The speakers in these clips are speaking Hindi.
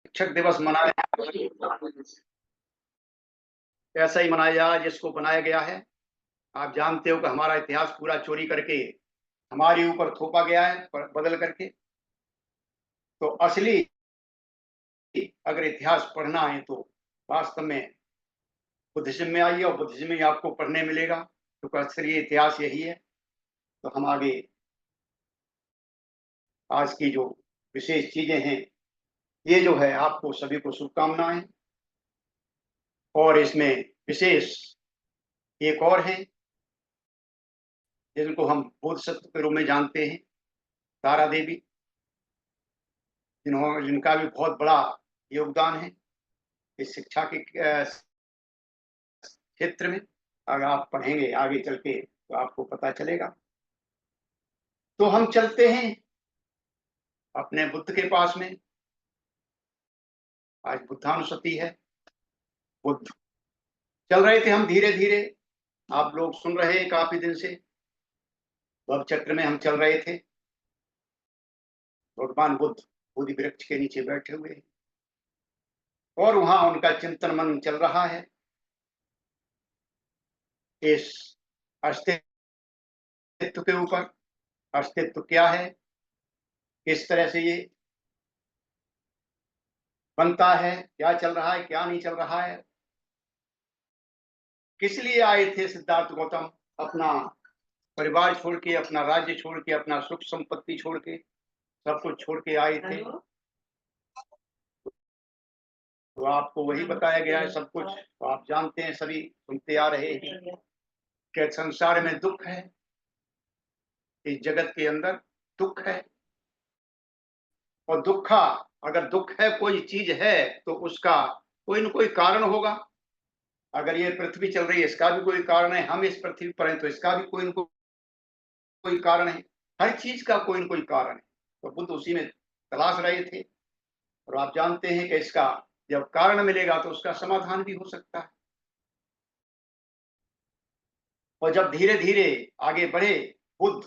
शिक्षक दिवस मनाया ऐसा ही मनाया जाए जिसको बनाया गया है। आप जानते हो कि हमारा इतिहास पूरा चोरी करके हमारे ऊपर थोपा गया है बदल करके। तो असली अगर इतिहास पढ़ना है तो वास्तव में बुद्धिज्म में आइए और बुद्धिज्म में आपको पढ़ने मिलेगा, तो असली इतिहास यही है। तो हम आगे आज की जो विशेष चीजें हैं, ये जो है आपको सभी को शुभकामनाएं। और इसमें विशेष एक और है जिनको हम बोधिसत्व के रूप में जानते हैं, तारा देवी, जिनका भी बहुत बड़ा योगदान है इस शिक्षा के क्षेत्र में। अगर आप पढ़ेंगे आगे चल के तो आपको पता चलेगा। तो हम चलते हैं अपने बुद्ध के पास में। आज बुद्धानुस्मृति है। बुद्ध चल रहे थे हम धीरे धीरे, आप लोग सुन रहे हैं काफी दिन से। भव चक्र में हम चल रहे थे। भगवान बुद्ध बोधि वृक्ष के नीचे बैठे हुए हैं और वहां उनका चिंतन मनन चल रहा है इस अस्तित्व के ऊपर। अस्तित्व क्या है, किस तरह से ये बनता है, क्या चल रहा है, क्या नहीं चल रहा है। किस लिए आए थे सिद्धार्थ गौतम, अपना परिवार छोड़ के, अपना राज्य छोड़ के, अपना सुख संपत्ति छोड़ के, सब कुछ छोड़ के आए थे। तो आपको वही बताया गया है सब कुछ, तो आप जानते हैं, सभी सुनते आ रहे हैं कि संसार में दुख है, इस जगत के अंदर दुख है। और दुखा, अगर दुख है, कोई चीज है, तो उसका कोई न कोई कारण होगा। अगर ये पृथ्वी चल रही है, इसका भी कोई कारण है। हम इस पृथ्वी पर हैं तो इसका भी कोई न कोई कारण है। हर चीज का कोई न कोई कारण है। तो बुद्ध उसी में तलाश रहे थे। और आप जानते हैं कि इसका जब कारण मिलेगा तो उसका समाधान भी हो सकता है। और जब धीरे धीरे आगे बढ़े बुद्ध,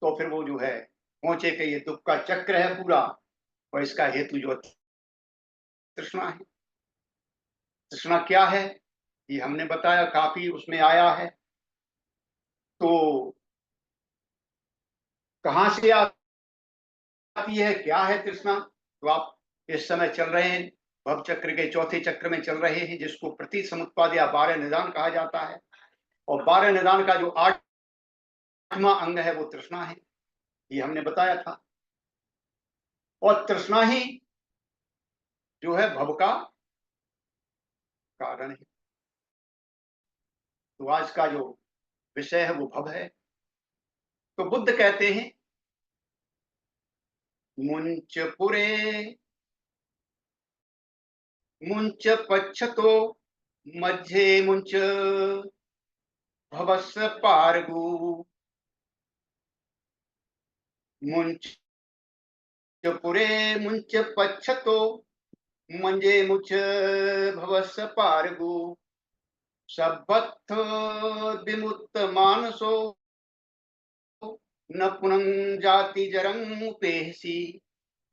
तो फिर वो जो है पहुंचे कि ये दुख का चक्र है पूरा, और इसका हेतु जो तृष्णा है। तृष्णा क्या है, ये हमने बताया, काफी उसमें आया है। तो कहां से आती है, क्या है तृष्णा। तो आप इस समय चल रहे हैं, भव चक्र के चौथे चक्र में चल रहे हैं, जिसको प्रति समुत्पाद या 12 निदान कहा जाता है। और 12 निदान का जो 8वां अंग है वो तृष्णा है, ये हमने बताया था। और तृष्णा ही जो है भव का कारण है। तो आज का जो विषय है वो भव है। तो बुद्ध कहते हैं, मुंच पुरे मुंच पच्छतो मध्य मुंच भवस्य पारगु। मुंच पुरे मुंच पच्छतो मंजे मुच भवस्य पारगु। सबथ विमुक्त मानसो न पुनः जाति जरंग पेहसी।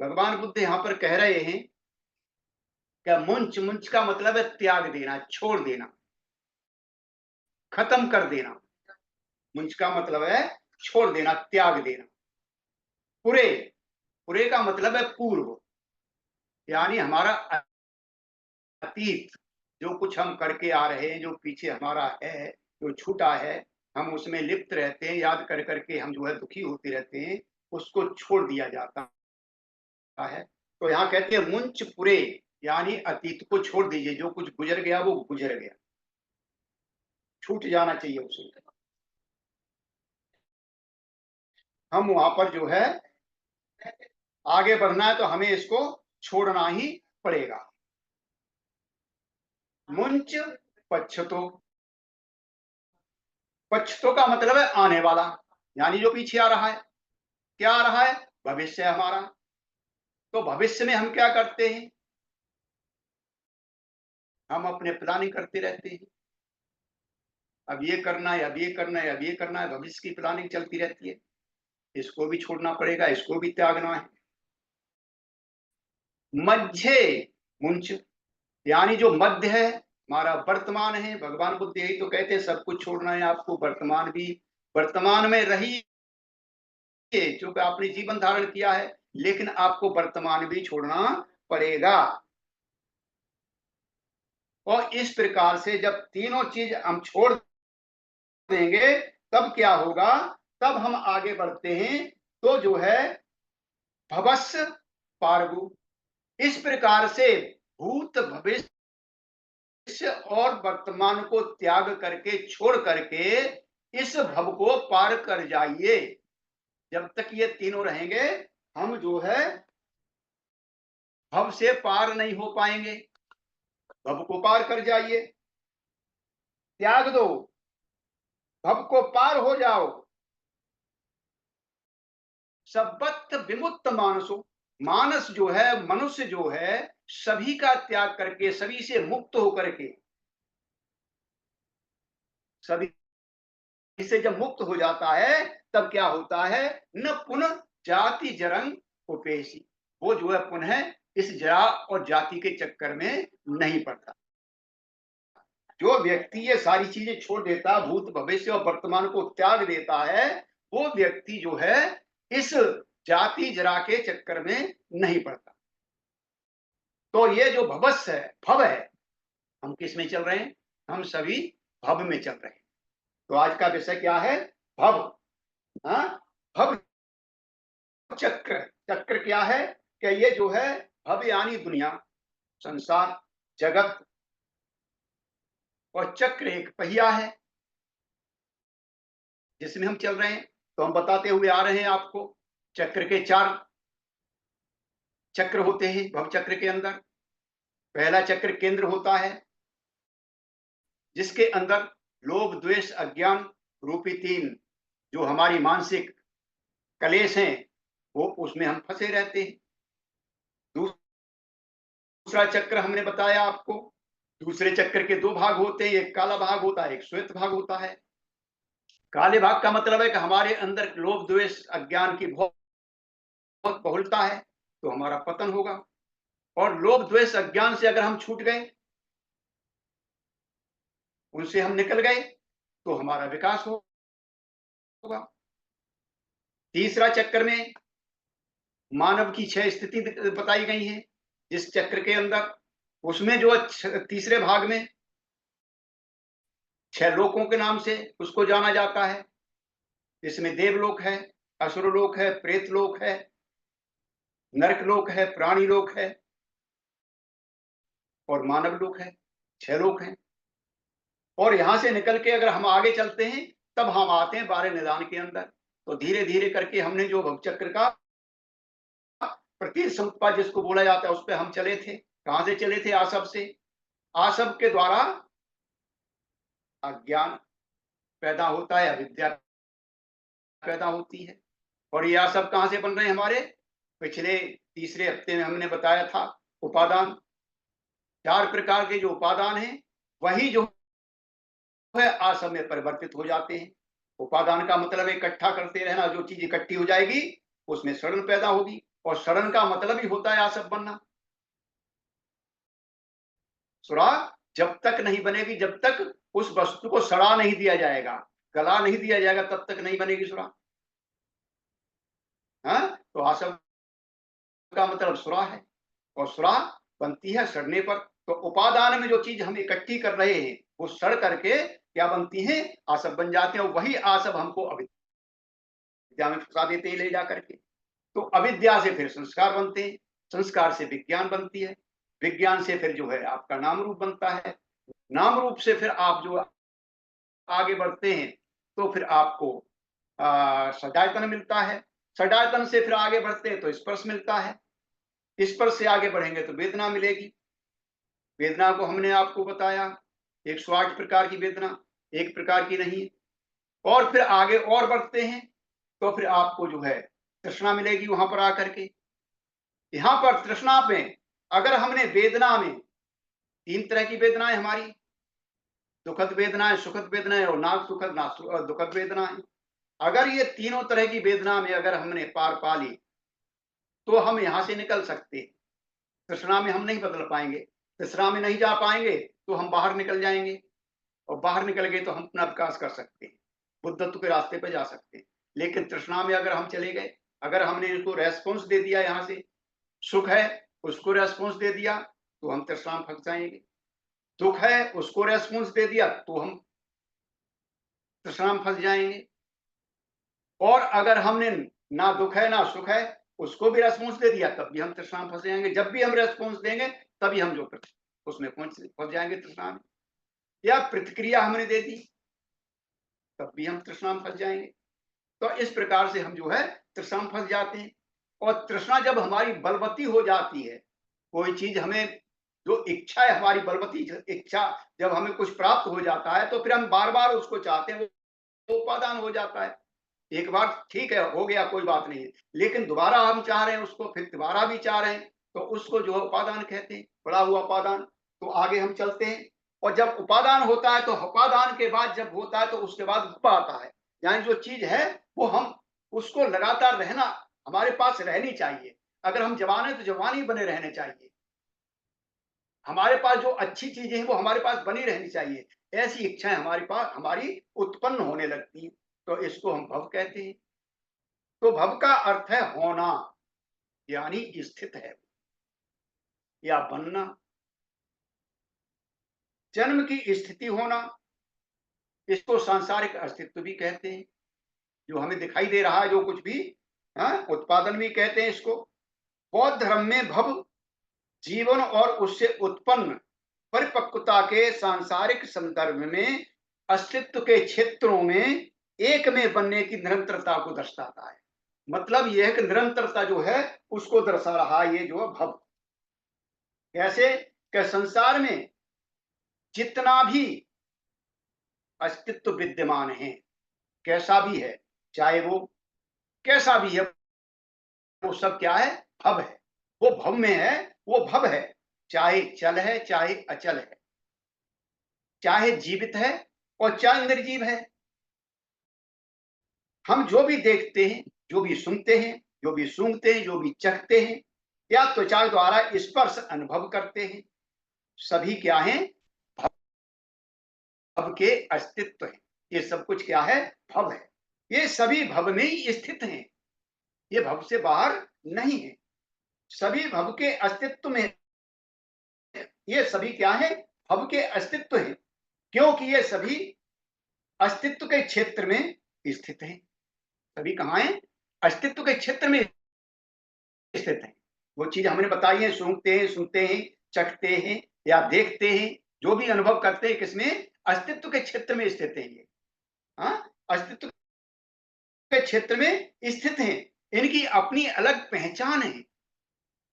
भगवान बुद्ध यहाँ पर कह रहे हैं कि मुंच, मुंच का मतलब है त्याग देना, छोड़ देना, खत्म कर देना। मुंच का मतलब है छोड़ देना, त्याग देना। पुरे, पुरे का मतलब है पूर्व, यानी हमारा अतीत, जो कुछ हम करके आ रहे हैं, जो पीछे हमारा है, जो छूटा है, हम उसमें लिप्त रहते हैं, याद कर करके हम जो है दुखी होते रहते हैं, उसको छोड़ दिया जाता है। तो यहाँ कहते हैं मुंच पुरे, यानी अतीत को छोड़ दीजिए। जो कुछ गुजर गया वो गुजर गया, छूट जाना चाहिए उसे। हम वहां पर जो है आगे बढ़ना है तो हमें इसको छोड़ना ही पड़ेगा। मुंच पच्छतो, पच्छतो का मतलब है आने वाला, यानी जो पीछे आ रहा है। क्या आ रहा है, भविष्य हमारा। तो भविष्य में हम क्या करते हैं, हम अपने प्लानिंग करते रहते हैं। अब ये करना है, अब ये करना है, अब ये करना है, भविष्य की प्लानिंग चलती रहती है। इसको भी छोड़ना पड़ेगा, इसको भी त्यागना है। मध्य मुंच, यानी जो मध्य है हमारा वर्तमान है। भगवान बुद्ध यही तो कहते हैं सब कुछ छोड़ना है आपको, वर्तमान भी, वर्तमान में रहिए, चूंकि आपने जीवन धारण किया है, लेकिन आपको वर्तमान भी छोड़ना पड़ेगा। और इस प्रकार से जब तीनों चीज हम छोड़ देंगे तब क्या होगा, तब हम आगे बढ़ते हैं तो जो है भवस्य पारगु। इस प्रकार से भूत भविष्य और वर्तमान को त्याग करके, छोड़ करके इस भव को पार कर जाइए। जब तक ये तीनों रहेंगे हम जो है भव से पार नहीं हो पाएंगे। भव को पार कर जाइए, त्याग दो, भव को पार हो जाओ। सबत विमुक्त मानसो, मानस जो है, मनुष्य जो है, सभी का त्याग करके, सभी से मुक्त होकर के, सभी से जब मुक्त हो जाता है तब क्या होता है, न पुनः जाति जरंग उपेशी, वो जो है पुनः इस जरा और जाति के चक्कर में नहीं पड़ता। जो व्यक्ति ये सारी चीजें छोड़ देता, भूत भविष्य और वर्तमान को त्याग देता है, वो व्यक्ति जो है इस जाति जरा के चक्कर में नहीं पड़ता। तो ये जो भवस्य है, भव है, हम किस में चल रहे हैं, हम सभी भव में चल रहे हैं। तो आज का विषय क्या है, भव। हाँ, भव चक्र, चक्र क्या है कि ये जो है भव यानी दुनिया, संसार, जगत, और चक्र एक पहिया है जिसमें हम चल रहे हैं। तो हम बताते हुए आ रहे हैं आपको, चक्र के 4 चक्र होते हैं भव चक्र के अंदर। पहला चक्र केंद्र होता है जिसके अंदर लोभ द्वेष अज्ञान रूपी 3 जो हमारी मानसिक कलेश हैं, वो उसमें हम फंसे रहते हैं। दूसरा चक्र हमने बताया आपको, दूसरे चक्र के 2 भाग होते हैं, एक काला भाग होता है, एक श्वेत भाग होता है। काले भाग का मतलब है कि हमारे अंदर लोभ द्वेष अज्ञान की बहुत बहुलता है, तो हमारा पतन होगा। और लोभ द्वेष अज्ञान से अगर हम छूट गए, उनसे हम निकल गए, तो हमारा विकास होगा। तीसरा चक्र में मानव की 6 स्थिति बताई गई है जिस चक्र के अंदर, उसमें जो तीसरे भाग में 6 लोकों के नाम से उसको जाना जाता है। इसमें देवलोक है, असुरलोक है, प्रेतलोक है, नरकलोक है, प्राणी लोक है और मानव लोक है। 6 लोक हैं। और यहां से निकल के अगर हम आगे चलते हैं तब हम आते हैं 12 निदान के अंदर। तो धीरे धीरे करके हमने जो भवचक्र का प्रतीत समुत्पाद जिसको बोला जाता है उस पर हम चले थे। कहां से चले थे, आसव से। आसव के द्वारा अज्ञान पैदा होता है, अविद्या पैदा होती है। और ये आसव कहां से बन रहे हैं हमारे, पिछले तीसरे हफ्ते में हमने बताया था, उपादान। 4 प्रकार के जो उपादान हैं वही जो है आसव में परिवर्तित हो जाते हैं। उपादान का मतलब इकट्ठा करते रहना, जो चीज इकट्ठी हो जाएगी उसमें सड़न पैदा होगी, और सड़न का मतलब ही होता है आसव बनना। सुराग जब तक नहीं बनेगी, जब तक उस वस्तु को सड़ा नहीं दिया जाएगा, गला नहीं दिया जाएगा, तब तक नहीं बनेगी सुराग। हाँ, तो आसव का मतलब सुरा है, और सुरा बनती है सड़ने पर। तो उपादान में जो चीज हम इकट्ठी कर रहे हैं वो सड़ करके क्या बनती है, आसव बन जाते हैं। और वही आसव हमको अविद्या में फंसा देते हैं ले जा करके। तो अविद्या से फिर संस्कार बनते हैं, संस्कार से विज्ञान बनती है, विज्ञान से फिर जो है आपका नाम रूप बनता है, नाम रूप से फिर आप जो आगे बढ़ते हैं तो फिर आपको सजायतन मिलता है, सजायतन से फिर आगे बढ़ते हैं तो स्पर्श मिलता है, स्पर्श से आगे बढ़ेंगे तो वेदना मिलेगी। वेदना को हमने आपको बताया 108 प्रकार की वेदना, एक प्रकार की नहीं है। और फिर आगे और बढ़ते हैं तो फिर आपको जो है तृष्णा मिलेगी वहां पर आकर के। यहां पर तृष्णा में अगर हमने वेदना में 3 तरह की वेदनाएं हमारी, दुखद वेदनाएं, सुखद वेदनाएं और ना सुखद ना दुखद वेदनाएं। अगर ये तीनों तरह की वेदना में अगर हमने पार पा ली तो हम यहां से निकल सकते हैं। तृष्णा में हम नहीं बदल पाएंगे, तृष्णा में नहीं जा पाएंगे तो हम बाहर निकल जाएंगे, और बाहर निकल गए तो हम अपना विकास कर सकते हैं, बुद्धत्व के रास्ते पर जा सकते हैं। लेकिन तृष्णा में अगर हम चले गए, अगर हमने इसको रेस्पॉन्स दे दिया, यहाँ से सुख है उसको रेस्पॉन्स दे दिया तो हम तृष्णा में फंस जाएंगे, दुख है उसको रेस्पॉन्स दे दिया तो हम तृष्णा में फंस जाएंगे। और अगर हमने ना दुख है ना सुख है उसको भी रेस्पॉन्स दे दिया तब भी हम तृष्णा में फंस जाएंगे। जब भी हम रेस्पॉन्स देंगे तभी हम जो उसमें फंस जाएंगे तृष्णा में, या प्रतिक्रिया हमने दे दी तब भी हम तृष्णा में फंस जाएंगे। तो इस प्रकार से हम जो है तृष्णा में फंस जाते हैं। और तृष्णा जब हमारी बलवती हो जाती है, कोई चीज हमें, जो इच्छा है हमारी बलवती इच्छा, जब हमें कुछ प्राप्त हो जाता है तो फिर हम बार बार उसको चाहते हैं, वो उपादान हो जाता है। एक बार ठीक है हो गया कोई बात नहीं है, लेकिन दोबारा हम चाह रहे हैं उसको, फिर दोबारा भी चाह रहे हैं, तो उसको जो है उपादान कहते हैं, बड़ा हुआ उपादान। तो आगे हम चलते हैं, और जब उपादान होता है तो उपादान के बाद जब होता है तो उसके बाद भव आता है। यानी जो चीज है वो हम उसको लगातार रहना हमारे पास रहनी चाहिए। अगर हम जवान है तो जवान ही बने रहने चाहिए, हमारे पास जो अच्छी चीजें हैं वो हमारे पास बनी रहनी चाहिए, ऐसी इच्छाएं हमारे पास हमारी उत्पन्न होने लगती हैं, तो इसको हम भव कहते हैं। तो भव का अर्थ है होना, यानी स्थित है या बनना, जन्म की स्थिति होना, इसको सांसारिक अस्तित्व भी कहते हैं। जो हमें दिखाई दे रहा है जो कुछ भी, उत्पादन भी कहते हैं इसको। बौद्ध धर्म में भव जीवन और उससे उत्पन्न परिपक्वता के सांसारिक संदर्भ में अस्तित्व के क्षेत्रों में एक में बनने की निरंतरता को दर्शाता है। मतलब यह कि निरंतरता जो है उसको दर्शा रहा है ये जो भव। कैसे कि संसार में जितना भी अस्तित्व विद्यमान है, कैसा भी है, चाहे वो कैसा भी है, वो सब क्या है, भव है। वो भव में है, वो भव है, चाहे चल है चाहे अचल है, चाहे जीवित है और चाहे निर्जीव है। हम जो भी देखते हैं, जो भी सुनते हैं, जो भी सूंघते हैं, जो भी चखते हैं या त्वचा द्वारा स्पर्श अनुभव करते हैं, सभी क्या है, भव के अस्तित्व है। ये सब कुछ क्या है, भव है। ये सभी भव में ही स्थित हैं, ये भव से बाहर नहीं है, सभी भव के अस्तित्व में, ये सभी क्या है, भव के अस्तित्व है, क्योंकि ये सभी अस्तित्व के क्षेत्र में स्थित हैं। सभी कहाँ हैं, अस्तित्व के क्षेत्र में स्थित हैं। वो चीज हमने बताई है, सूंघते हैं, सुनते हैं, चखते हैं या देखते हैं, जो भी अनुभव करते हैं, किसमें, अस्तित्व के क्षेत्र में स्थित है ये। अस्तित्व के क्षेत्र में स्थित हैं, इनकी अपनी अलग पहचान है।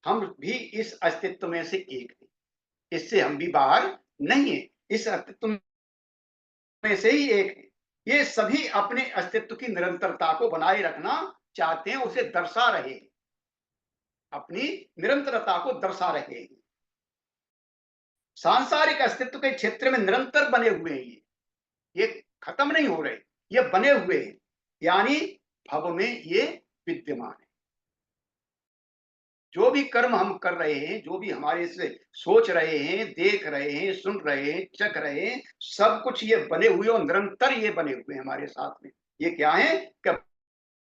हम भी इस अस्तित्व में से एक हैं, इससे हम भी बाहर नहीं है, इस अस्तित्व में से ही एक है। ये सभी अपने अस्तित्व की निरंतरता को बनाए रखना चाहते हैं, उसे दर्शा रहे हैं, अपनी निरंतरता को दर्शा रहे हैं। सांसारिक अस्तित्व के क्षेत्र में निरंतर बने हुए हैं, ये खत्म नहीं हो रहे, ये बने हुए हैं, यानी भव में ये विद्यमान है। जो भी कर्म हम कर रहे हैं, जो भी हमारे से सोच रहे हैं, देख रहे हैं, सुन रहे हैं, चख रहे हैं, सब कुछ ये बने हुए और निरंतर ये बने हुए हैं हमारे साथ में। ये क्या है कि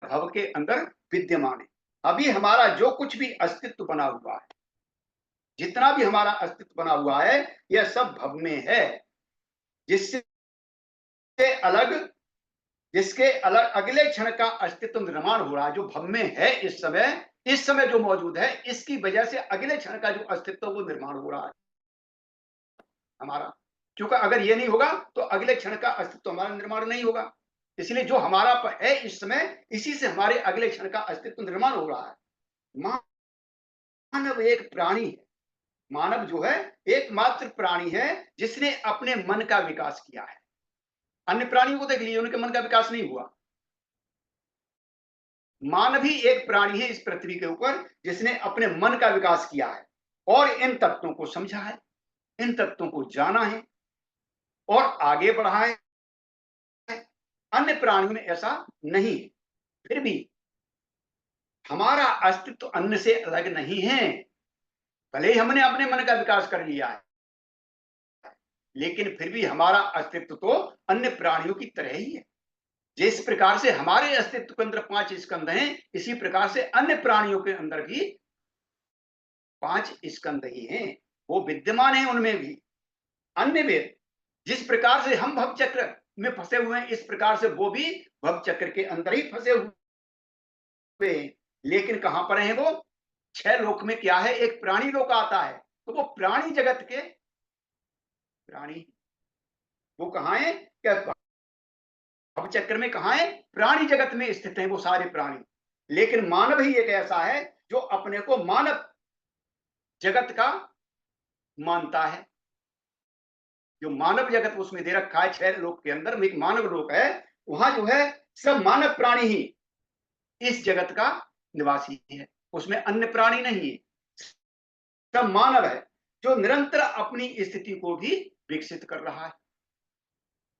भव के अंदर विद्यमान है। अभी हमारा जो कुछ भी अस्तित्व बना हुआ है, जितना भी हमारा अस्तित्व बना हुआ है, यह सब भव में है, जिससे अलग, जिसके अलग अगले क्षण का अस्तित्व निर्माण हो रहा है, जो भव में है इस समय जो मौजूद है, इसकी वजह से अगले क्षण का जो अस्तित्व वो निर्माण हो रहा है हमारा। क्योंकि अगर ये नहीं होगा तो अगले क्षण का अस्तित्व हमारा निर्माण नहीं होगा। इसलिए जो हमारा है इस समय, इसी से हमारे अगले क्षण का अस्तित्व निर्माण हो रहा है। मानव एक प्राणी है, मानव जो है एकमात्र प्राणी है जिसने अपने मन का विकास किया है। अन्य प्राणियों को देख लीजिए, उनके मन का विकास नहीं हुआ। मानव ही एक प्राणी है इस पृथ्वी के ऊपर जिसने अपने मन का विकास किया है और इन तत्वों को समझा है, इन तत्वों को जाना है और आगे बढ़ा है। अन्य प्राणियों में ऐसा नहीं है। फिर भी हमारा अस्तित्व अन्य से अलग नहीं है, भले ही हमने अपने मन का विकास कर लिया है, लेकिन फिर भी हमारा अस्तित्व तो अन्य प्राणियों की तरह ही है। जिस प्रकार से हमारे अस्तित्व के अंदर 5 स्कंध हैं, इसी प्रकार से अन्य प्राणियों के अंदर भी 5 स्कंध ही हैं। वो विद्यमान है उनमें भी, अन्य में। जिस प्रकार से हम भव चक्र में फंसे हुए हैं, इस प्रकार से वो भी भव चक्र के अंदर ही फंसे हुए हैं। लेकिन कहां पर हैं वो? 6 लोक में क्या है? एक प्राणी लोक आता है, तो वो प्राणी जगत के प्राणी, वो कहां है? क्या भव चक्र में कहां है? प्राणी जगत में स्थित हैं वो सारे प्राणी। लेकिन मानव ही एक ऐसा है जो अपने को मानव जगत का मानता है। जो मानव जगत उसमें दे रखा है 6 लोक के अंदर में एक मानव लोक है, वहां जो है सब मानव प्राणी ही इस जगत का निवासी है, उसमें अन्य प्राणी नहीं है, सब मानव है जो निरंतर अपनी स्थिति को भी विकसित कर रहा है,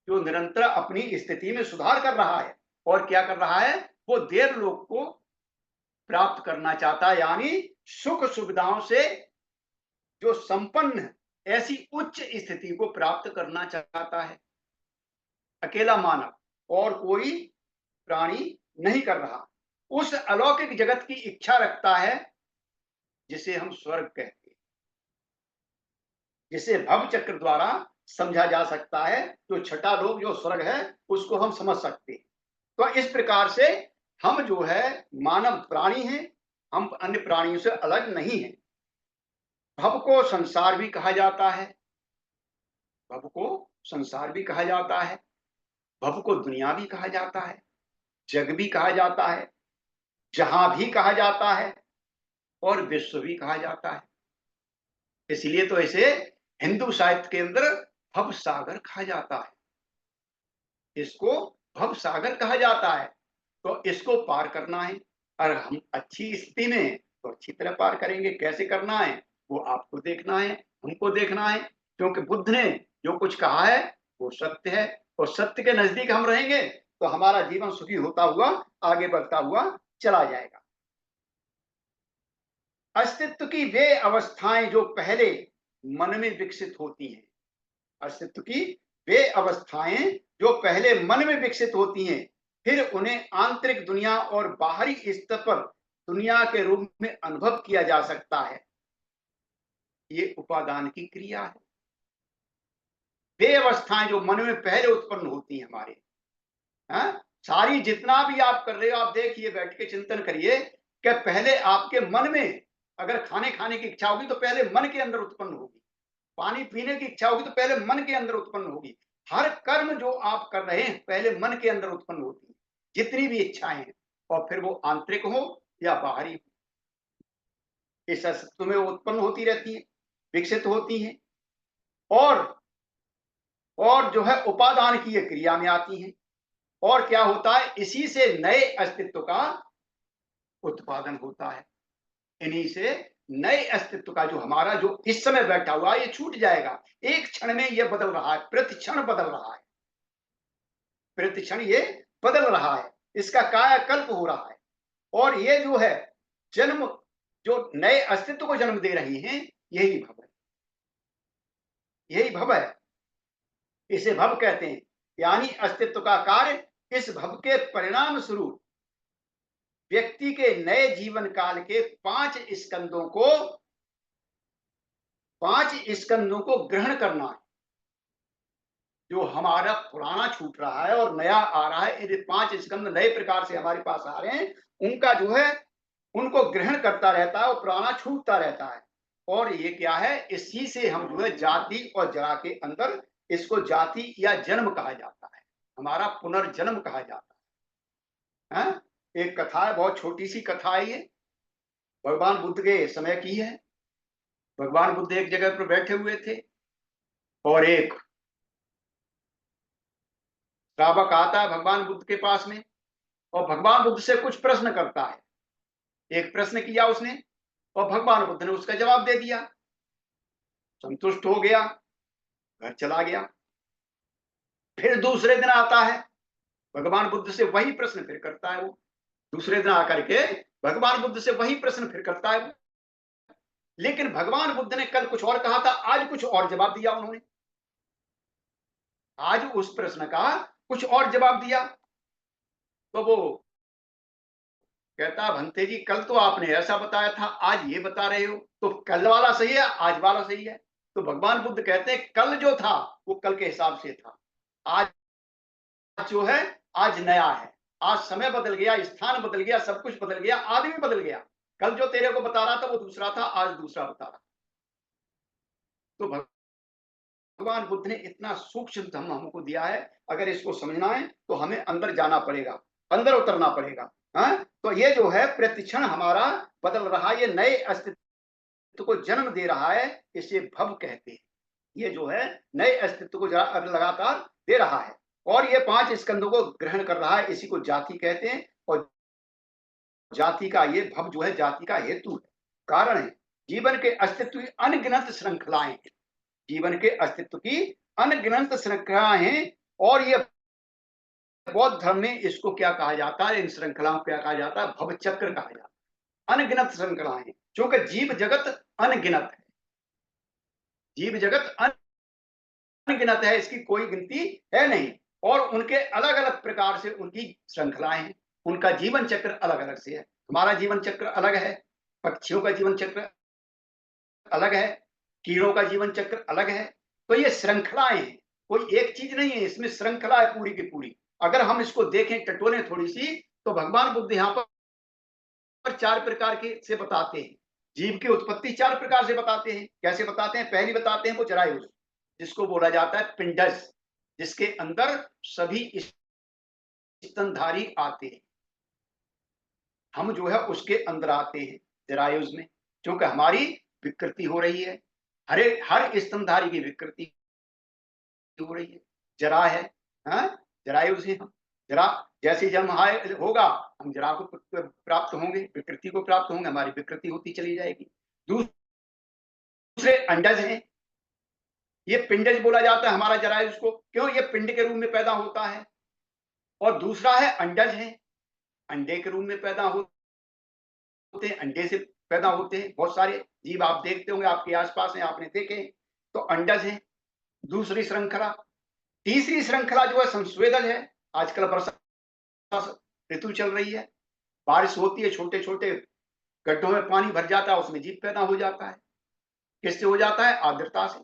जो निरंतर अपनी स्थिति में सुधार कर रहा है। और क्या कर रहा है? वो देव लोक को प्राप्त करना चाहता है, यानी सुख सुविधाओं से जो संपन्न है, ऐसी उच्च स्थिति को प्राप्त करना चाहता है अकेला मानव, और कोई प्राणी नहीं कर रहा। उस अलौकिक जगत की इच्छा रखता है जिसे हम स्वर्ग कहते हैं, जिसे भव चक्र द्वारा समझा जा सकता है। जो छठा लोक जो स्वर्ग है उसको हम समझ सकते हैं। तो इस प्रकार से हम जो है मानव प्राणी हैं, हम अन्य प्राणियों से अलग नहीं हैं। भव को संसार भी कहा जाता है, भव को संसार भी कहा जाता है, भव को दुनिया भी कहा जाता है, जग भी कहा जाता है, जहां भी कहा जाता है, और विश्व भी कहा जाता है। इसलिए तो इसे हिंदू साहित्य के अंदर भव सागर कहा जाता है, इसको भव सागर कहा जाता है। तो इसको पार करना है, और हम अच्छी स्थिति में तो अच्छी तरह पार करेंगे। कैसे करना है वो आपको देखना है, हमको देखना है, क्योंकि बुद्ध ने जो कुछ कहा है वो सत्य है, और सत्य के नजदीक हम रहेंगे तो हमारा जीवन सुखी होता हुआ आगे बढ़ता हुआ चला जाएगा। अस्तित्व की वे अवस्थाएं जो पहले मन में विकसित होती हैं, अस्तित्व की वे अवस्थाएं जो पहले मन में विकसित होती हैं, फिर उन्हें आंतरिक दुनिया और बाहरी स्तर पर दुनिया के रूप में अनुभव किया जा सकता है। ये उपादान की क्रिया है। वे अवस्थाएं जो मन में पहले उत्पन्न होती हैं हमारे, सारी जितना भी आप कर रहे हो, आप देखिए, बैठ के चिंतन करिए कि पहले आपके मन में अगर खाने खाने की इच्छा होगी तो पहले मन के अंदर उत्पन्न होगी, पानी पीने की इच्छा होगी तो पहले मन के अंदर उत्पन्न होगी। हर कर्म जो आप कर रहे हैं पहले मन के अंदर उत्पन्न होती है, जितनी भी इच्छाएं हैं, और फिर वो आंतरिक हो या बाहरी हो, इस अस्तित्व में वो उत्पन्न होती रहती है, विकसित होती हैं, और जो है उपादान की ये क्रिया में आती हैं। और क्या होता है? इसी से नए अस्तित्व का उत्पादन होता है। इन्हीं से नए अस्तित्व का जो हमारा जो इस समय बैठा हुआ है ये छूट जाएगा। एक क्षण में ये बदल रहा है, प्रतिक्षण बदल रहा है, प्रतिक्षण ये बदल रहा है, इसका कायाकल्प हो रहा है। और ये जो है जन्म, जो नए अस्तित्व को जन्म दे रही हैं, यही भव है, यही भव है, इसे भव कहते हैं। यानी अस्तित्व का कार्य इस भव के परिणाम स्वरूप व्यक्ति के नए जीवन काल के 5 स्कंदों को ग्रहण करना है। जो हमारा पुराना छूट रहा है और नया आ रहा है, यदि 5 स्कंद नए प्रकार से हमारे पास आ रहे हैं, उनका जो है उनको ग्रहण करता रहता है और पुराना छूटता रहता है। और ये क्या है? इसी से हम जो है जाति और जरा के अंदर, इसको जाति या जन्म कहा जाता है, हमारा पुनर्जन्म कहा जाता है। एक कथा है, बहुत छोटी सी कथा है ये, भगवान बुद्ध के समय की है। भगवान बुद्ध एक जगह पर बैठे हुए थे और एक श्रावक आता है भगवान बुद्ध के पास में, और भगवान बुद्ध से कुछ प्रश्न करता है। एक प्रश्न किया उसने और भगवान बुद्ध ने उसका जवाब दे दिया, संतुष्ट हो गया, घर चला गया। फिर दूसरे दिन आता है, भगवान बुद्ध से वही प्रश्न फिर करता है वो। दूसरे दिन आकर के भगवान बुद्ध से वही प्रश्न फिर करता है वो। लेकिन भगवान बुद्ध ने कल कुछ और कहा था, आज कुछ और जवाब दिया उन्होंने। आज उस प्रश्न का कुछ और जवाब दिया। तो वो कहता, भंते जी कल तो आपने ऐसा बताया था, आज ये बता रहे हो, तो कल वाला सही है, आज वाला सही है? तो भगवान बुद्ध कहते हैं कल जो था वो कल के हिसाब से था, आज जो है आज नया है। आज समय बदल गया, स्थान बदल गया, सब कुछ बदल गया, आदमी बदल गया। कल जो तेरे को बता रहा था वो दूसरा था, आज दूसरा बता रहा। तो भगवान बुद्ध ने इतना सूक्ष्म धर्म हमको दिया है, अगर इसको समझना है तो हमें अंदर जाना पड़ेगा, अंदर उतरना पड़ेगा। हाँ, तो ये जो है प्रतिक्षण हमारा बदल रहा, ये नए अस्तित्व को जन्म दे रहा है, इसे भव कहते हैं। ये जो है नए अस्तित्व को लगातार दे रहा है, और ये 5 स्कंदों को ग्रहण कर रहा है, इसी को जाति कहते हैं। और जाति का ये भव जो है जाति का हेतु है, कारण है। जीवन के अस्तित्व की अनगिनत श्रृंखलाएं हैं, जीवन के अस्तित्व की अनगिनत श्रृंखलाएं हैं। और ये बौद्ध धर्म में इसको क्या कहा जाता है, इन श्रृंखलाओं को क्या कहा जाता है, भव चक्र कहा जाता है। अनगिनत श्रृंखलाएं, क्योंकि जीव जगत अनगिनत है, जीव जगत अनगिनत है, इसकी कोई गिनती है नहीं। और उनके अलग अलग प्रकार से उनकी श्रृंखलाएं हैं, उनका जीवन चक्र अलग अलग से है। हमारा जीवन चक्र अलग है, पक्षियों का जीवन चक्र अलग है, कीड़ों का जीवन चक्र अलग है। तो ये श्रृंखलाएं हैं, कोई एक चीज नहीं है, इसमें श्रृंखला है पूरी की पूरी। अगर हम इसको देखें टटोलें थोड़ी सी, तो भगवान बुद्ध यहाँ पर 4 प्रकार के से बताते हैं। जीव की उत्पत्ति 4 प्रकार से बताते हैं। कैसे बताते हैं? पहली बताते हैं वो जरायुज, जिसको बोला जाता है पिंडज, जिसके अंदर सभी स्तनधारी आते हैं। हम जो है उसके अंदर आते हैं जरायुज में, क्योंकि हमारी विकृति हो रही है, हर स्तनधारी की विकृति हो रही है, जरा है। हाँ, जरायुज है हम। जरा जैसे जन्म होगा, हम जरा को प्राप्त होंगे, विकृति को प्राप्त होंगे, हमारी विकृति होती चली जाएगी। दूसरे अंडज हैं, ये पिंडज बोला जाता है हमारा जरायुज को, क्यों? ये पिंड के रूप में पैदा होता है। और दूसरा है अंडज है, अंडे के रूप में पैदा होते हैं, अंडे से पैदा होते हैं। बहुत सारे जीव आप देखते होंगे, आपके आसपास हैं, आपने देखे। तो अंडज है दूसरी श्रृंखला। तीसरी श्रृंखला जो है संस्वेदज है। आजकल वर्षा ऋतु चल रही है, बारिश होती है, छोटे छोटे गड्ढों में पानी भर जाता है, उसमें जीव पैदा हो जाता है। किससे हो जाता है? आर्द्रता से।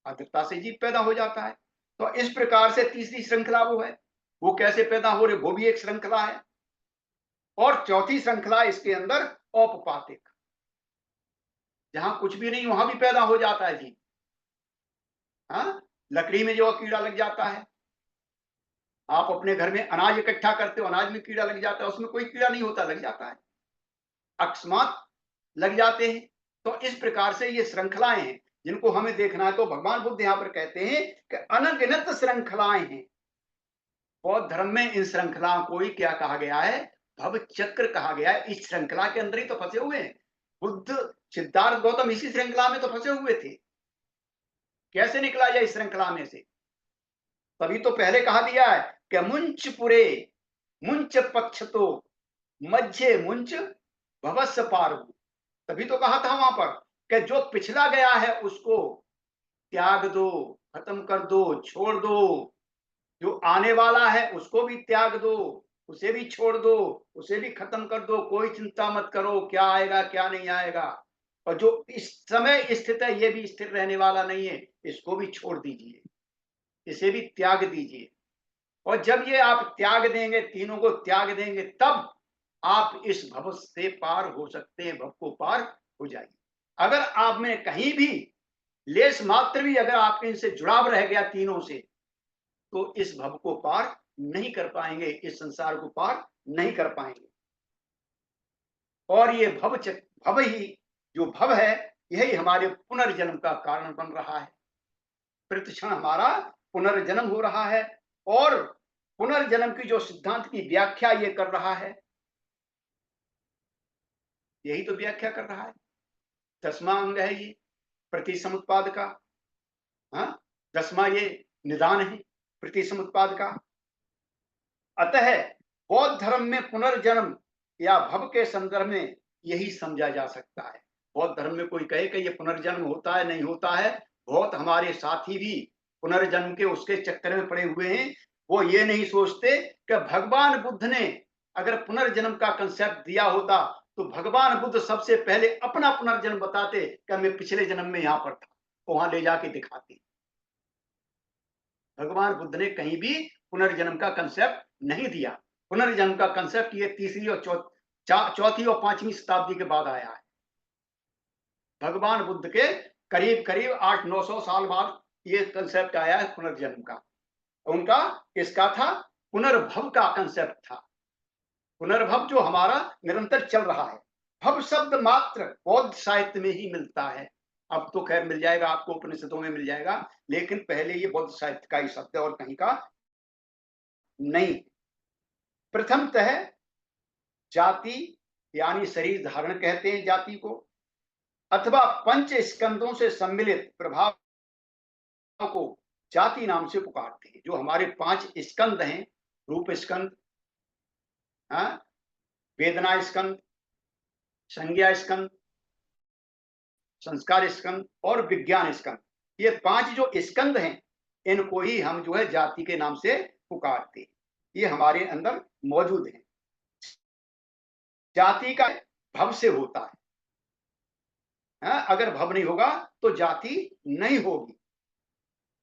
आर्द्रता से जीव पैदा हो जाता है। तो इस प्रकार से तीसरी श्रृंखला वो है, वो कैसे पैदा हो रहे, वो भी एक श्रृंखला है। और चौथी श्रृंखला इसके अंदर औपपातिक, जहां कुछ भी नहीं वहां भी पैदा हो जाता है जीव। हाँ, लकड़ी में जो कीड़ा लग जाता है, आप अपने घर में अनाज इकट्ठा करते हो, अनाज में कीड़ा लग जाता है, उसमें कोई कीड़ा नहीं होता, लग जाता है, अकस्मात लग जाते हैं। तो इस प्रकार से ये श्रृंखलाएं हैं जिनको हमें देखना है। तो भगवान बुद्ध यहाँ पर कहते हैं कि अनगिनत श्रृंखलाएं हैं। बौद्ध धर्म में इन श्रृंखलाओं को ही क्या कहा गया है? भव चक्र कहा गया है। इस श्रृंखला के अंदर ही तो फंसे हुए हैं बुद्ध, सिद्धार्थ गौतम इसी श्रृंखला में तो फंसे हुए थे। कैसे निकला जाए इस श्रृंखला में से? तभी तो पहले कहा दिया है कि मुंच पुरे मुंच पक्ष तो मध्य मुंच भवस्य पारु। तभी तो कहा था वहां पर कि जो पिछला गया है उसको त्याग दो, खत्म कर दो, छोड़ दो। जो आने वाला है उसको भी त्याग दो, उसे भी छोड़ दो, उसे भी खत्म कर दो। कोई चिंता मत करो क्या आएगा क्या नहीं आएगा। और जो इस समय स्थित है ये भी स्थिर रहने वाला नहीं है, इसको भी छोड़ दीजिए, इसे भी त्याग दीजिए। और जब ये आप त्याग देंगे, तीनों को त्याग देंगे, तब आप इस भव से पार हो सकते हैं, भव को पार हो जाएगी। अगर आप में कहीं भी लेस मात्र भी अगर आपके इनसे जुड़ाव रह गया तीनों से, तो इस भव को पार नहीं कर पाएंगे, इस संसार को पार नहीं कर पाएंगे। और ये भव ही जो भव है, यही हमारे पुनर्जन्म का कारण बन रहा है। प्रतिक्षण हमारा पुनर्जन्म हो रहा है, और पुनर्जन्म की जो सिद्धांत की व्याख्या ये कर रहा है, यही तो व्याख्या कर रहा है। 10वां अंग है ये प्रतिसमुत्पाद का। हाँ, 10वां ये निदान है प्रतिसमुत्पाद का। अतः बौद्ध धर्म में पुनर्जन्म या भव के संदर्भ में यही समझा जा सकता है। बौद्ध धर्म में कोई कहे कि ये पुनर्जन्म होता है नहीं होता है, बहुत हमारे साथी भी पुनर्जन्म के उसके चक्कर में पड़े हुए हैं। वो ये नहीं सोचते कि भगवान बुद्ध ने अगर पुनर्जन्म का कंसेप्ट दिया होता तो भगवान बुद्ध सबसे पहले अपना पुनर्जन्म बताते कि मैं पिछले जन्म में यहाँ पर था, वहां ले जाके दिखाते। भगवान बुद्ध ने कहीं भी पुनर्जन्म का कंसेप्ट नहीं दिया। पुनर्जन्म का कंसेप्ट ये तीसरी और चौथी और 5वीं शताब्दी के बाद आया है। भगवान बुद्ध के करीब करीब 800-900 साल बाद ये कंसेप्ट आया है पुनर्जन्म का। उनका इसका था पुनर्भव का कंसेप्ट था। पुनर्भव जो हमारा निरंतर चल रहा है। भव शब्द मात्र बौद्ध साहित्य में ही मिलता है। अब तो खैर मिल जाएगा आपको, उपनिषदों में मिल जाएगा, लेकिन पहले ये बौद्ध साहित्य का ही शब्द है और कहीं का नहीं। प्रथमतः जाति यानी शरीर धारण कहते हैं जाति को, अथवा पंच स्कंदों से सम्मिलित प्रभाव को जाति नाम से पुकारते हैं। जो हमारे 5 स्कंद हैं, रूप स्कंद, वेदना स्कंद, संज्ञा स्कंद, संस्कार स्कंद और विज्ञान स्कंद, ये 5 जो स्कंद हैं इनको ही हम जो है जाति के नाम से पुकारते हैं। ये हमारे अंदर मौजूद है। जाति का भव से होता है, अगर भव नहीं होगा तो जाति नहीं होगी।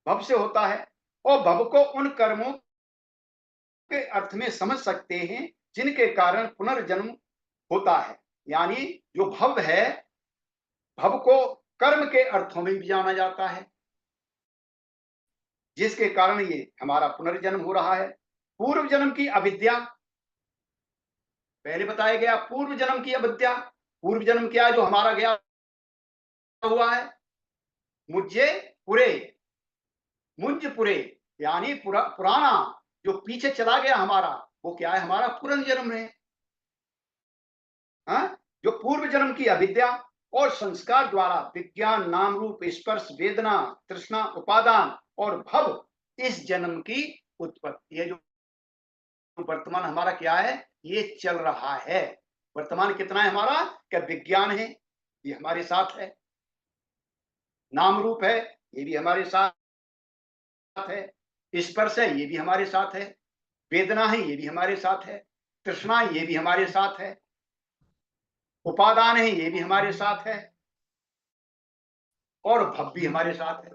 भव से होता है और भव को उन कर्मों के अर्थ में समझ सकते हैं जिनके कारण पुनर्जन्म होता है। यानी जो भव है, भव को कर्म के अर्थों में भी जाना जाता है जिसके कारण ये हमारा पुनर्जन्म हो रहा है। पूर्व जन्म की अविद्या, पहले बताया गया पूर्व जन्म की अविद्या। पूर्व जन्म क्या है? जो हमारा गया हुआ है मुझे पुरे, मुंज पुरे, यानी पुराना जो पीछे चला गया हमारा, वो क्या है? हमारा पुनर्जन्म है। जो पूर्व जन्म की अविद्या और संस्कार द्वारा विज्ञान, नाम रूप, स्पर्श, वेदना, तृष्णा, उपादान और भव, इस जन्म की उत्पत्ति है। जो वर्तमान हमारा क्या है? ये चल रहा है। वर्तमान कितना है हमारा? क्या विज्ञान है, ये हमारे साथ है। नाम रूप है, ये भी हमारे साथ है। स्पर्श है, ये भी हमारे साथ है। वेदना है, ये भी हमारे साथ है। तृष्णा, ये भी हमारे साथ है। उपादान है, ये भी हमारे साथ है। और भव भी हमारे साथ है।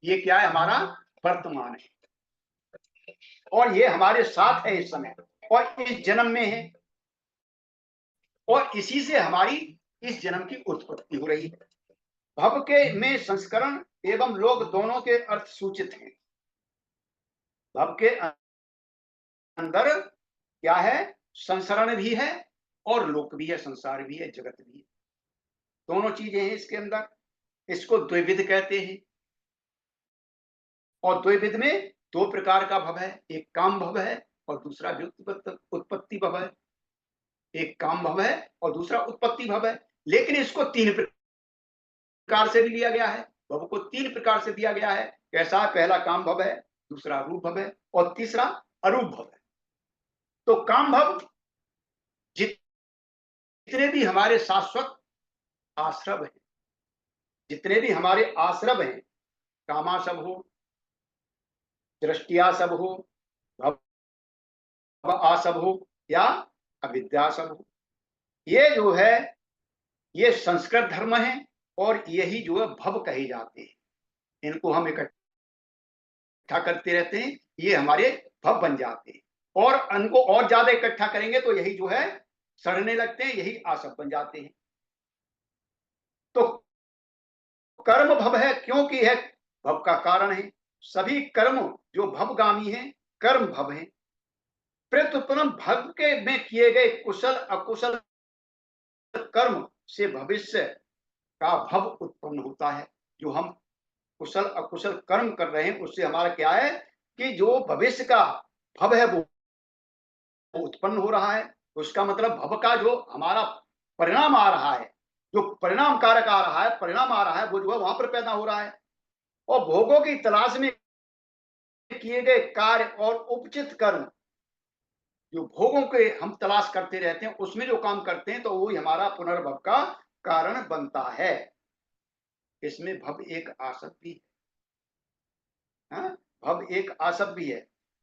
ये क्या है? हमारा वर्तमान है और ये हमारे साथ है इस समय और इस जन्म में है और इसी से हमारी इस जन्म की उत्पत्ति हो रही है। भव के में संस्करण एवं लोक दोनों के अर्थ सूचित हैं। भव के अंदर क्या है? संसरण भी है और लोक भी है, संसार भी है, जगत भी है। दोनों चीजें हैं इसके अंदर। इसको द्विविध कहते हैं और द्विविध में 2 प्रकार का भव है। एक काम भव है और दूसरा उत्पत्ति भव है। एक काम भव है और दूसरा उत्पत्ति भव है। लेकिन इसको 3 प्रकार से भी लिया गया है। भव को 3 प्रकार से दिया गया है। कैसा? पहला काम भव है, दूसरा रूप भव है और तीसरा अरूप भव है। तो काम भव जितने भी हमारे शाश्वत आश्रव हैं, जितने भी हमारे आश्रव हैं, कामाशव हो, दृष्टियाशव हो, भव आशव हो या अविद्याशव हो, ये जो है ये संस्कृत धर्म है और यही जो है भव कहे जाते हैं। इनको हम इकट्ठा करते रहते हैं, ये हमारे भव बन जाते हैं और इनको और ज्यादा इकट्ठा करेंगे तो यही जो है सड़ने लगते हैं, यही आसव बन जाते हैं। तो कर्म भव है, क्योंकि है भव का कारण है। सभी कर्म जो भवगामी हैं कर्म भव हैं। प्रत्युत्पन्न भव के में किए गए कुशल अकुशल कर्म से भविष्य का भव उत्पन्न होता है। जो हम कुशल अकुशल कर्म कर रहे हैं उससे हमारा क्या है कि जो भविष्य का भव है वो उत्पन्न हो रहा है। उसका मतलब भव का जो हमारा परिणाम आ रहा है, जो परिणाम कारक आ रहा है, परिणाम आ रहा है, वो जो है वहां पर पैदा हो रहा है। और भोगों की तलाश में किए गए कार्य और उपचित कर्म, जो भोगों के हम तलाश करते रहते हैं उसमें जो काम करते हैं तो वो हमारा पुनर्भव का कारण बनता है। इसमें भव एक आसक्त भी है। हाँ? भव एक आसक्त भी है।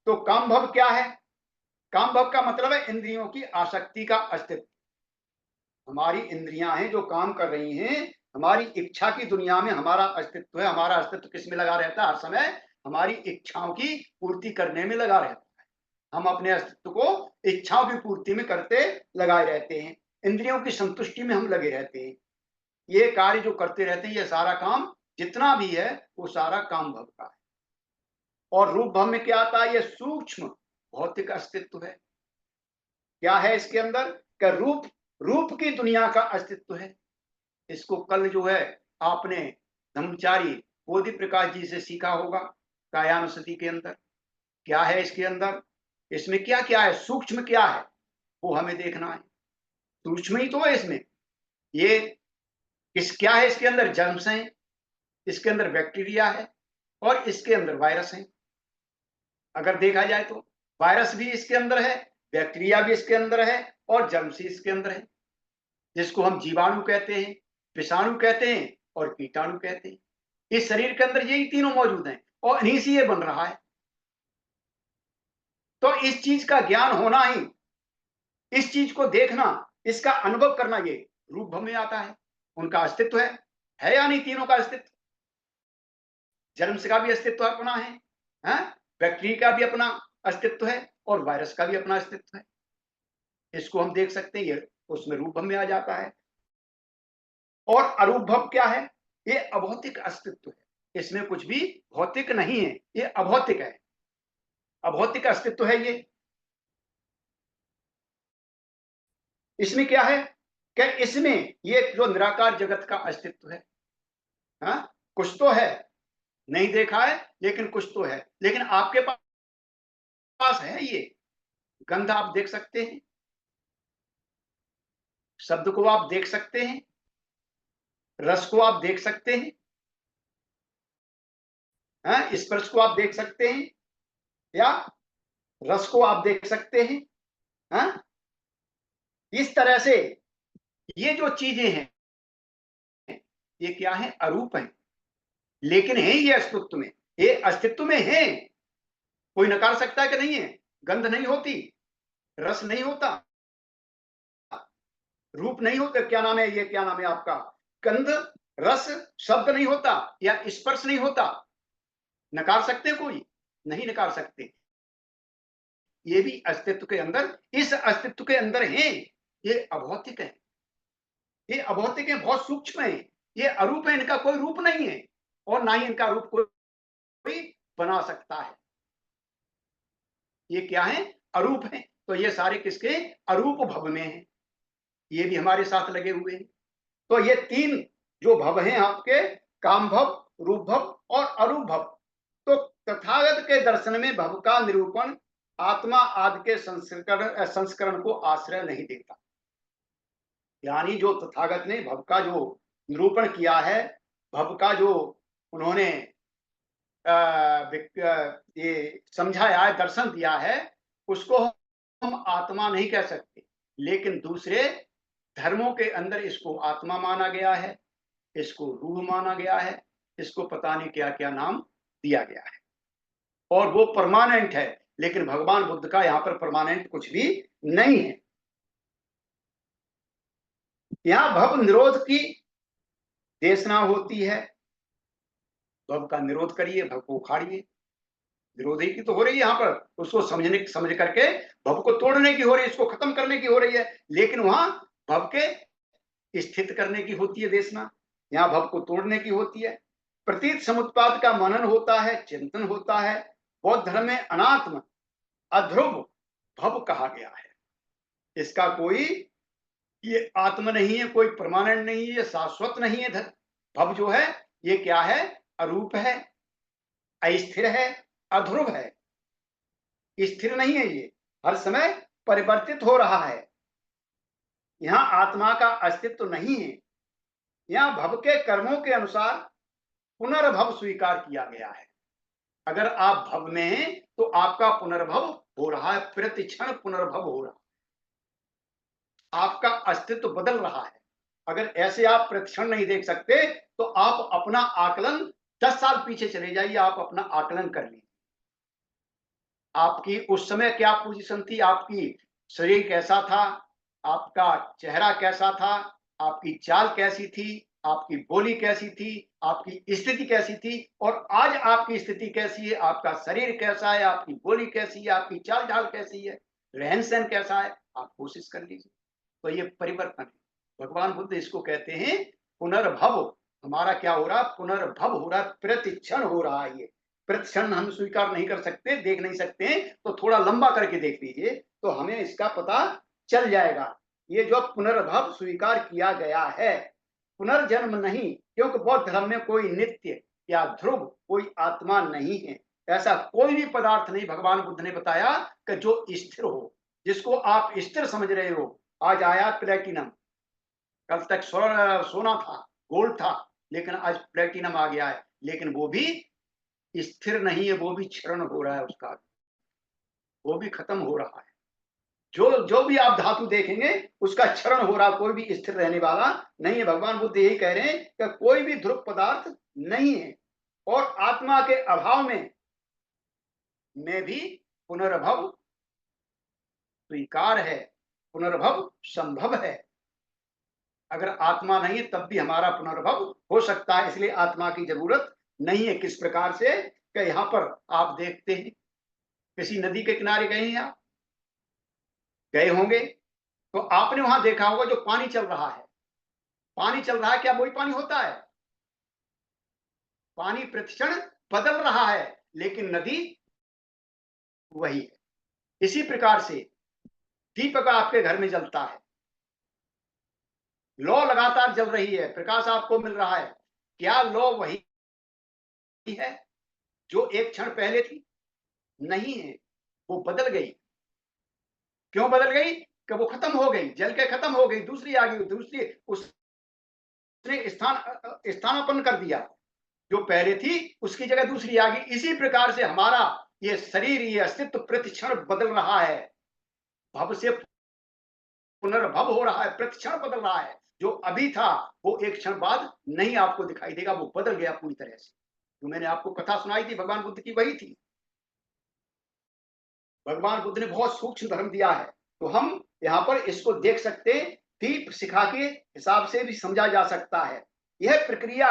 तो काम भव क्या है? काम भव का मतलब है इंद्रियों की आसक्ति का अस्तित्व। हमारी इंद्रियां हैं जो काम कर रही हैं, हमारी इच्छा की दुनिया में हमारा अस्तित्व है। हमारा अस्तित्व किस में लगा रहता है? हर समय हमारी इच्छाओं की पूर्ति करने में लगा रहता है। हम अपने अस्तित्व को इच्छाओं की पूर्ति में करते लगाए रहते हैं, इंद्रियों की संतुष्टि में हम लगे रहते हैं। ये कार्य जो करते रहते हैं, ये सारा काम जितना भी है वो सारा काम भव का है। और रूप भव में क्या आता है? ये सूक्ष्म भौतिक अस्तित्व है। क्या है इसके अंदर? क्या रूप, रूप की दुनिया का अस्तित्व है। इसको कल जो है आपने ब्रह्मचारी बोधि प्रकाश जी से सीखा होगा कायानुसति के अंदर। क्या है इसके अंदर? इसमें क्या क्या है, सूक्ष्म क्या है, वो हमें देखना है। सूक्ष्म ही तो है इसमें। ये इस क्या है इसके अंदर? जर्म्स हैं, इसके अंदर बैक्टीरिया है और इसके अंदर वायरस है। अगर देखा जाए तो वायरस भी इसके अंदर है, बैक्टीरिया भी इसके अंदर है और जर्म्स भी इसके अंदर है, जिसको हम जीवाणु कहते हैं, विषाणु कहते हैं और कीटाणु कहते हैं। इस शरीर के अंदर यही तीनों मौजूद हैं और इन्हीं से ये बन रहा है। तो इस चीज का ज्ञान होना ही, इस चीज को देखना, इसका अनुभव करना, ये रूप भव में आता है। उनका अस्तित्व है या नहीं? तीनों का अस्तित्व। जर्म्स का भी अस्तित्व अपना है, बैक्टीरिया का भी अपना अस्तित्व है और वायरस का भी अपना अस्तित्व है। इसको हम देख सकते हैं, ये उसमें रूप भव में आ जाता है। और अरूप भव क्या है? ये अभौतिक अस्तित्व है। इसमें कुछ भी भौतिक नहीं है, ये अभौतिक है, अभौतिक अस्तित्व है ये। इसमें क्या है? क्या इसमें ये जो निराकार जगत का अस्तित्व है, कुछ तो है, नहीं देखा है लेकिन कुछ तो है। लेकिन आपके पास है ये गंध, आप देख सकते हैं, शब्द को आप देख सकते हैं, रस को आप देख सकते हैं, स्पर्श को आप देख सकते हैं या रस को आप देख सकते हैं। इस तरह से ये जो चीजें हैं ये क्या है? अरूप है, लेकिन है ये अस्तित्व में, ये अस्तित्व में है। कोई नकार सकता है कि नहीं है? गंध नहीं होती, रस नहीं होता, रूप नहीं होता, क्या नाम है ये, क्या नाम है आपका, गंध, रस, शब्द नहीं होता या स्पर्श नहीं होता। नकार सकते कोई? नहीं नकार सकते। ये भी अस्तित्व के अंदर, इस अस्तित्व के अंदर है। ये अभौतिक है, ये अभौतिक है, बहुत सूक्ष्म है, ये अरूप है, इनका कोई रूप नहीं है और ना ही इनका रूप कोई बना सकता है। ये क्या है? अरूप है। तो ये सारे किसके? अरूप भव में है। ये भी हमारे साथ लगे हुए हैं। तो ये तीन जो भव हैं आपके, काम भव, रूप भव और अरूप भव। तो तथागत के दर्शन में भव का निरूपण आत्मा आदि के संस्करण को आश्रय नहीं देता। यानी जो तथागत ने भव का जो निरूपण किया है, भव का जो उन्होंने ये समझाया है, दर्शन दिया है, उसको हम आत्मा नहीं कह सकते। लेकिन दूसरे धर्मों के अंदर इसको आत्मा माना गया है, इसको रूह माना गया है, इसको पता नहीं क्या क्या नाम दिया गया है और वो परमानेंट है। लेकिन भगवान बुद्ध का यहाँ पर परमानेंट कुछ भी नहीं है। यहाँ भव निरोध की देशना होती है। भव का निरोध करिए, भव को उखाड़िए। विरोधी की तो हो रही है यहाँ पर, उसको समझ करके भव को तोड़ने की हो रही है, इसको खत्म करने की हो रही है। लेकिन वहां भव के स्थित करने की होती है देशना, यहाँ भव को तोड़ने की होती है। प्रतीत समुत्पाद का मनन होता है, चिंतन होता है। बौद्ध धर्म में अनात्म अध्रुव भव कहा गया है। इसका कोई ये आत्म नहीं है, कोई परमानेंट नहीं है, शाश्वत नहीं है। भव जो है ये क्या है? अरूप है, अस्थिर है, अध्रुव है, स्थिर नहीं है। ये हर समय परिवर्तित हो रहा है। यहाँ आत्मा का अस्तित्व नहीं है। यहाँ भव के कर्मों के अनुसार पुनर्भव स्वीकार किया गया है। अगर आप भव में हैं तो आपका पुनर्भव हो रहा है, प्रतिक्षण पुनर्भव हो रहा है, आपका अस्तित्व बदल रहा है। अगर ऐसे आप प्रतिक्षण नहीं देख सकते तो आप अपना आकलन 10 साल पीछे चले जाइए, आप अपना आकलन कर लीजिए। आपकी उस समय क्या पोजीशन थी, आपकी शरीर कैसा था, आपका चेहरा कैसा था, आपकी चाल कैसी थी, आपकी बोली कैसी थी, आपकी स्थिति कैसी थी, और आज आपकी स्थिति कैसी है, आपका शरीर कैसा है, आपकी बोली कैसी है, आपकी चाल ढाल कैसी है, रहन सहन कैसा है, आप कोशिश कर लीजिए। तो ये परिवर्तन है। भगवान बुद्ध इसको कहते हैं पुनर्भव। हमारा क्या हो रहा है, पुनर्भव हो रहा है, प्रतिक्षण हो रहा है। ये प्रतिक्षण हम स्वीकार नहीं कर सकते, देख नहीं सकते हैं, तो थोड़ा लंबा करके देख लीजिए तो हमें इसका पता चल जाएगा। ये जो पुनर्भव स्वीकार किया गया है, पुनर्जन्म नहीं, क्योंकि बौद्ध धर्म में कोई नित्य या ध्रुव, कोई आत्मा नहीं है। ऐसा कोई भी पदार्थ नहीं भगवान बुद्ध ने बताया कि जो स्थिर हो, जिसको आप स्थिर समझ रहे हो। आज आया प्लेटिनम, कल तक सोना था, गोल्ड था, लेकिन आज प्लेटिनम आ गया है, लेकिन वो भी स्थिर नहीं है, वो भी क्षरण हो रहा है, उसका वो भी खत्म हो रहा है। जो जो भी आप धातु देखेंगे उसका क्षरण हो रहा, कोई भी स्थिर रहने वाला नहीं है। भगवान बुद्ध यही कह रहे हैं कि कोई भी ध्रुव पदार्थ नहीं है, और आत्मा के अभाव में भी पुनर्भव स्वीकार है, पुनर्भव संभव है। अगर आत्मा नहीं है तब भी हमारा पुनर्भव हो सकता है, इसलिए आत्मा की जरूरत नहीं है। किस प्रकार से कि यहाँ पर आप देखते हैं, किसी नदी के किनारे गए हैं, आप गए होंगे तो आपने वहां देखा होगा जो पानी चल रहा है, पानी चल रहा है, क्या वही पानी होता है? पानी प्रतिक्षण बदल रहा है, लेकिन नदी वही है। इसी प्रकार से दीपक आपके घर में जलता है, लौ लगातार जल रही है, प्रकाश आपको मिल रहा है, क्या लौ वही है जो एक क्षण पहले थी? नहीं है, वो बदल गई। क्यों बदल गई? कि वो खत्म हो गई, जल के खत्म हो गई, दूसरी आ गई, दूसरी उसने स्थानापन्न कर दिया। जो पहले थी उसकी जगह दूसरी आ गई। इसी प्रकार से हमारा ये शरीर, ये अस्तित्व प्रतिक्षण बदल रहा है, भव से पुनर्भव हो रहा है, प्रतिक्षण बदल रहा है। जो अभी था वो एक क्षण बाद नहीं आपको दिखाई देगा, वो बदल गया पूरी तरह से। जो मैंने आपको कथा सुनाई थी भगवान बुद्ध की, वही थी। भगवान बुद्ध ने बहुत सूक्ष्म धर्म दिया है, तो हम यहाँ पर इसको देख सकते हैं। दीप शिखा के हिसाब से भी समझा जा सकता है। यह प्रक्रिया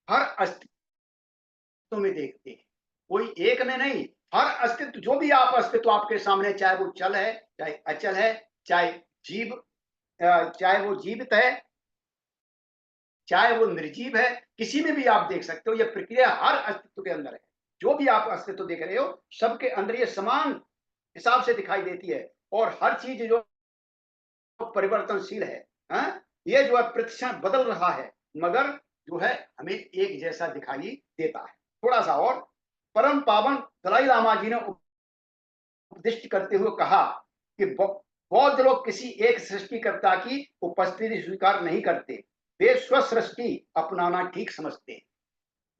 हर अस्तित्व में देखते हैं, कोई एक में नहीं। हर अस्तित्व, जो भी आप अस्तित्व आपके सामने, चाहे वो चल है, चाहे अचल है, चाहे जीव, चाहे वो जीवित है, चाहे वो निर्जीव है, किसी में भी आप देख सकते हो। यह प्रक्रिया हर अस्तित्व के अंदर है। जो भी आप अस्तित्व देख रहे हो, सबके अंदर ये समान हिसाब से दिखाई देती है। और हर चीज जो परिवर्तनशील है, ये जो है प्रतिक्षण बदल रहा है, मगर जो है हमें एक जैसा दिखाई देता है। थोड़ा सा और, परम पावन दलाई लामा जी ने उपदिष्ट करते हुए कहा कि बौद्ध लोग किसी एक सृष्टिकर्ता की उपस्थिति स्वीकार नहीं करते, वे स्वसृष्टि अपनाना ठीक समझते हैं।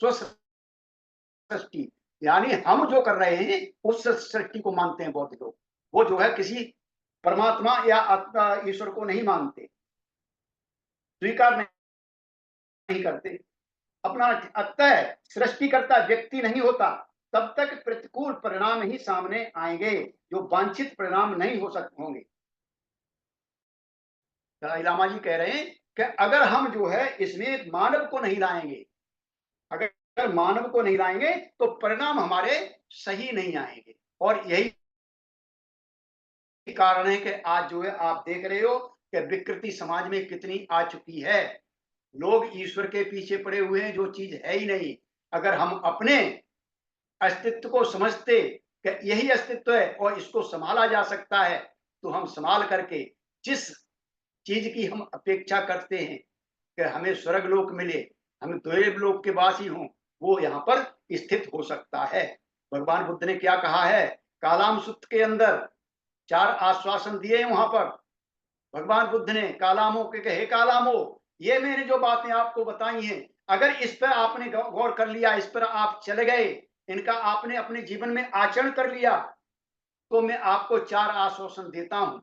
स्वसृष्टि यानी हम जो कर रहे हैं उस सृष्टि को मानते हैं बौद्ध लोग। वो जो है किसी परमात्मा या ईश्वर को नहीं मानते, स्वीकार नहीं करते अपना। अतः सृष्टिकर्ता व्यक्ति नहीं होता, तब तक प्रतिकूल परिणाम ही सामने आएंगे, जो वांछित परिणाम नहीं हो सकते होंगे। दलाई लामा जी कह रहे हैं कि अगर हम जो है इसमें मानव को नहीं लाएंगे, अगर मानव को नहीं लाएंगे तो परिणाम हमारे सही नहीं आएंगे। और यही कारण है कि आज जो है आप देख रहे हो कि विकृति समाज में कितनी आ चुकी है। लोग ईश्वर के पीछे पड़े हुए हैं, जो चीज है ही नहीं। अगर हम अपने अस्तित्व को समझते कि यही अस्तित्व है और इसको संभाला जा सकता है, तो हम संभाल करके जिस चीज की हम अपेक्षा करते हैं कि हमें स्वर्ग लोक मिले, हम देव लोक के वासी हों, वो यहाँ पर स्थित हो सकता है। भगवान बुद्ध ने क्या कहा है, कालाम सूत्र के अंदर 4 आश्वासन दिए हैं। वहां पर भगवान बुद्ध ने कालामों के कहे, कालामो, ये मैंने जो बातें आपको बताई हैं, अगर इस पर आपने गौर कर लिया, इस पर आप चले गए, इनका आपने अपने जीवन में आचरण कर लिया, तो मैं आपको 4 आश्वासन देता हूं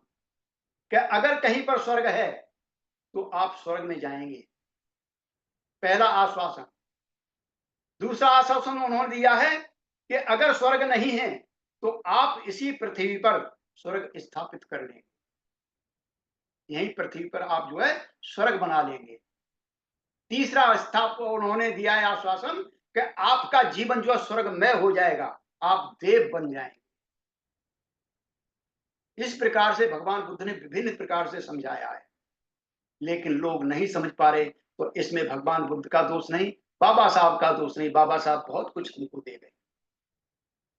कि अगर कहीं पर स्वर्ग है तो आप स्वर्ग में जाएंगे। पहला आश्वासन। दूसरा आश्वासन उन्होंने दिया है कि अगर स्वर्ग नहीं है तो आप इसी पृथ्वी पर स्वर्ग स्थापित कर लेंगे, यही पृथ्वी पर आप जो है स्वर्ग बना लेंगे। तीसरा स्थापन उन्होंने दिया है आश्वासन कि आपका जीवन जो है स्वर्गमय हो जाएगा, आप देव बन जाएंगे। इस प्रकार से भगवान बुद्ध ने विभिन्न प्रकार से समझाया है, लेकिन लोग नहीं समझ पा रहे। तो इसमें भगवान बुद्ध का दोष नहीं, बाबा साहब का दोष नहीं। बाबा साहब बहुत कुछ हमको दे गए।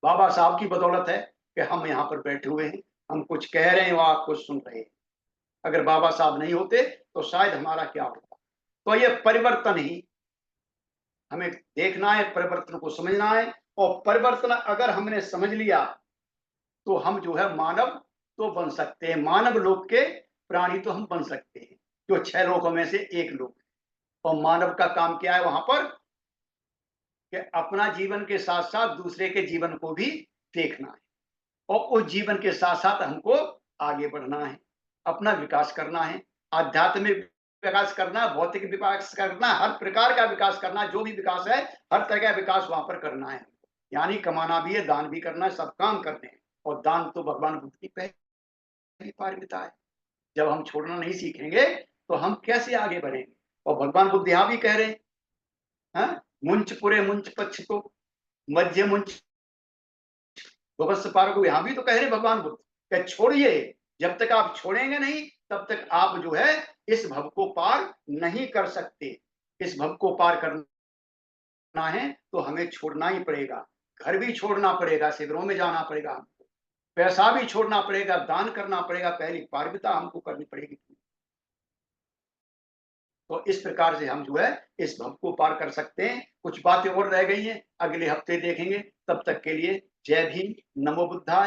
बाबा साहब की बदौलत है कि हम यहाँ पर बैठे हुए हैं, हम कुछ कह रहे हैं और आप कुछ सुन रहे हैं। अगर बाबा साहब नहीं होते तो शायद हमारा क्या होता। तो ये परिवर्तन ही हमें देखना है, परिवर्तन को समझना है। और परिवर्तन अगर हमने समझ लिया तो हम जो है मानव तो बन सकते हैं, मानव लोक के प्राणी तो हम बन सकते हैं, जो 6 लोकों में से एक लोक है। और मानव का काम क्या है वहां पर कि अपना जीवन के साथ साथ दूसरे के जीवन को भी देखना है, और उस जीवन के साथ साथ हमको आगे बढ़ना है, अपना विकास करना है, आध्यात्मिक विकास करना, भौतिक विकास करना, हर प्रकार का विकास करना। जो भी विकास है हर तरह का विकास वहां पर करना है। यानी कमाना भी है, दान भी करना है, सब काम करने हैं। और दान तो भगवान बुद्ध की पहली पारमिता है। जब हम छोड़ना नहीं सीखेंगे तो हम कैसे आगे बढ़ेंगे। और भगवान बुद्ध यहाँ भी कह रहे हैं, हाँ? मुंच पुरे मुंच पक्ष तो मध्य मुंच भवस्य पार को। यहाँ भी तो कह रहे भगवान बुद्ध कि छोड़िए, जब तक आप छोड़ेंगे नहीं तब तक आप जो है इस भव को पार नहीं कर सकते। इस भव को पार करना है तो हमें छोड़ना ही पड़ेगा। घर भी छोड़ना पड़ेगा, शिविरों में जाना पड़ेगा, हमको पैसा भी छोड़ना पड़ेगा, दान करना पड़ेगा, पहली पारमिता हमको करनी पड़ेगी। तो इस प्रकार से हम जो है इस भव को पार कर सकते हैं। कुछ बातें और रह गई हैं, अगले हफ्ते देखेंगे। तब तक के लिए जय भीम, नमो बुद्धाय।